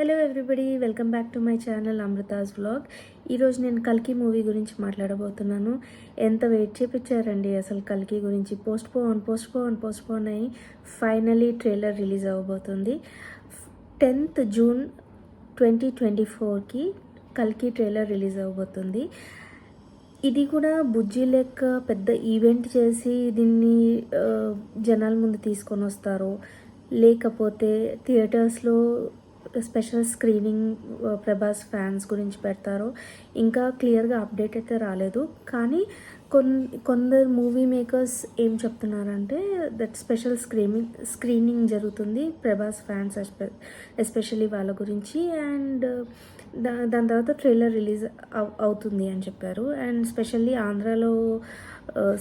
Hello everybody, welcome back to my channel Amrutha's vlog. ఈరోజు నేను కల్కి మూవీ గురించి మాట్లాడబోతున్నాను. ఎంత వెయిట్ చేయించారండి అసలు కల్కి గురించి. పోస్ట్ పోన్ అయ్యి ఫైనలీ ట్రైలర్ రిలీజ్ అవ్వబోతుంది. 10th జూన్ 2024కి కల్కి ట్రైలర్ రిలీజ్ అవ్వబోతుంది. ఇది కూడా బుజ్జి లెక్క పెద్ద ఈవెంట్ చేసి దీన్ని జనాల ముందు తీసుకొని వస్తారు, లేకపోతే థియేటర్స్లో స్పెషల్ స్క్రీనింగ్ ప్రభాస్ ఫ్యాన్స్ గురించి పెడతారు. ఇంకా క్లియర్గా అప్డేట్ అయితే రాలేదు. కానీ కొందరు మూవీ మేకర్స్ ఏం చెప్తున్నారంటే దట్ స్పెషల్ స్క్రీనింగ్ జరుగుతుంది ప్రభాస్ ఫ్యాన్స్ ఎస్పెషల్లీ వాళ్ళ గురించి. అండ్ దాని తర్వాత ట్రైలర్ రిలీజ్ అవుతుంది అని చెప్పారు. అండ్ స్పెషల్లీ ఆంధ్రాలో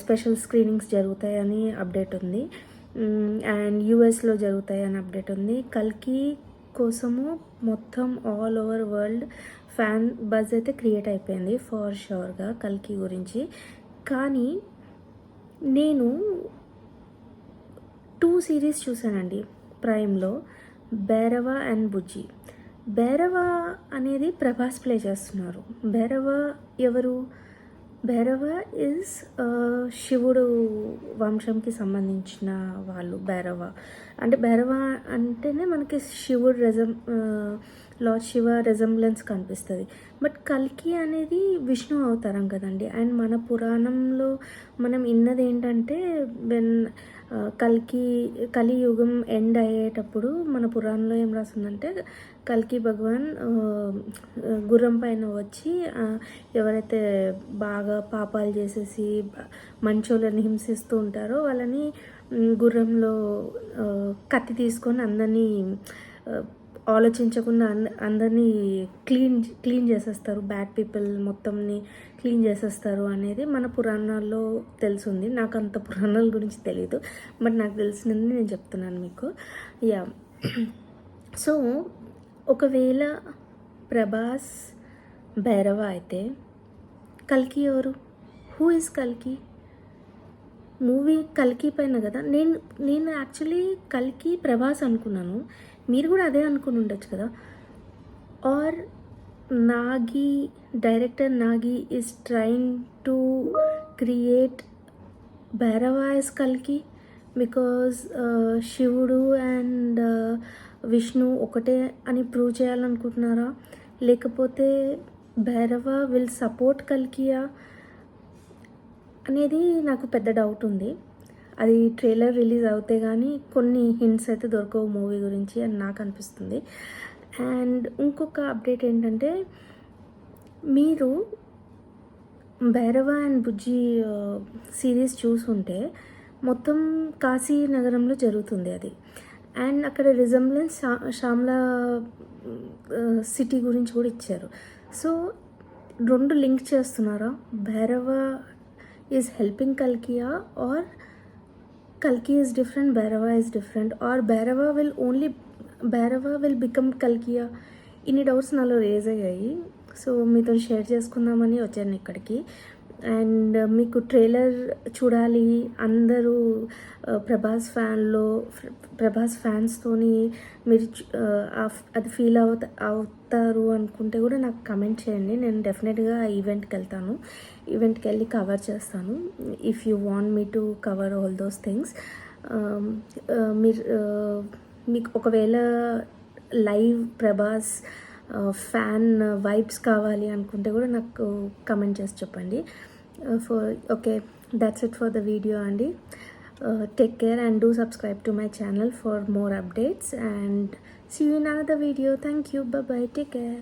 స్పెషల్ స్క్రీనింగ్స్ జరుగుతాయని అప్డేట్ ఉంది. అండ్ యూఎస్లో జరుగుతాయని అప్డేట్ ఉంది. కల్కి కోసము మొత్తం all over world fan buzz అయితే క్రియేట్ అయిపోయింది ఫర్ షూర్గా కల్కి గురించి. కానీ నేను 2 సిరీస్ చూశానండి ప్రైమ్లో, భైరవ అండ్ బుజ్జి. భైరవ అనేది ప్రభాస్ ప్లే చేస్తున్నారు. భైరవ ఎవరు? భైరవ ఇస్ శివుడు వంశంకి సంబంధించిన వాళ్ళు. భైరవ అంటే భైరవ అంటేనే మనకి శివుడు లార్డ్ శివ రెజంబ్లెన్స్ కనిపిస్తుంది. బట్ కల్కి అనేది విష్ణు అవతారం కదండి. అండ్ మన పురాణంలో మనం విన్నది ఏంటంటే కలియుగం ఎండ్ అయ్యేటప్పుడు మన పురాణంలో ఏం రాస్తుందంటే కల్కి భగవాన్ గుర్రం పైన వచ్చి ఎవరైతే బాగా పాపాలు చేసేసి మంచోళ్ళని హింసిస్తూ ఉంటారో వాళ్ళని గుర్రంలో కత్తి తీసుకొని అందరినీ ఆలోచించకుండా అందరినీ క్లీన్ చేసేస్తారు. బ్యాడ్ పీపుల్ మొత్తంని క్లీన్ చేసేస్తారు అనేది మన పురాణాల్లో తెలుసుంది. నాకు అంత పురాణాల గురించి తెలియదు, బట్ నాకు తెలిసినది నేను చెప్తున్నాను మీకు. యా, సో ఒకవేళ ప్రభాస్ భైరవ అయితే కల్కి ఎవరు? హూ ఇస్ కల్కి? మూవీ కల్కి పైన కదా. నేను యాక్చువల్లీ కల్కి ప్రభాస్ అనుకున్నాను. మీరు కూడా అదే అనుకుని ఉండొచ్చు కదా. Or director Nagi is trying to create Bhairava as కల్కి బికాజ్ శివుడు అండ్ విష్ణు ఒకటే అని ప్రూవ్ చేయాలనుకుంటున్నారా? లేకపోతే భైరవ విల్ సపోర్ట్ కల్కియా అనేది నాకు పెద్ద డౌట్ ఉంది. అది ట్రైలర్ రిలీజ్ అవుతే కానీ కొన్ని హింట్స్ అయితే దొరకవు మూవీ గురించి అని నాకు అనిపిస్తుంది. అండ్ ఇంకొక అప్డేట్ ఏంటంటే, మీరు భైరవ అండ్ బుజ్జి సిరీస్ చూసుంటే మొత్తం కాశీ నగరంలో జరుగుతుంది అది. అండ్ అక్కడ రిజంబ్లెన్స్ శ్యామ్లా సిటీ గురించి కూడా ఇచ్చారు. సో 2 లింక్ చేస్తున్నారా? భైరవ ఈజ్ హెల్పింగ్ కల్కియా, or Kalki is different, Bhairava is different, or Bhairava will become Kalkiya. ఇన్ని డౌట్స్ నాలో రేజ్ అయ్యాయి. సో మీతో షేర్ చేసుకుందామని వచ్చాను ఇక్కడికి. అండ్ మీకు ట్రైలర్ చూడాలి, అందరూ ప్రభాస్ ఫ్యాన్స్తోని మీరు అది ఫీల్ అవుతారు అనుకుంటే కూడా నాకు కమెంట్ చేయండి. నేను డెఫినెట్గా ఈవెంట్కి వెళ్తాను. ఈవెంట్కి వెళ్ళి కవర్ చేస్తాను if you want me to cover all those things. మీకు ఒకవేళ లైవ్ ప్రభాస్ ఫ్యాన్ వైబ్స్ కావాలి అనుకుంటే కూడా నాకు కమెంట్ చేసి చెప్పండి. Okay, that's it for the video అండి. Take care and do subscribe to my channel for more updates and see you in another video. Thank you. Bye bye. Take care.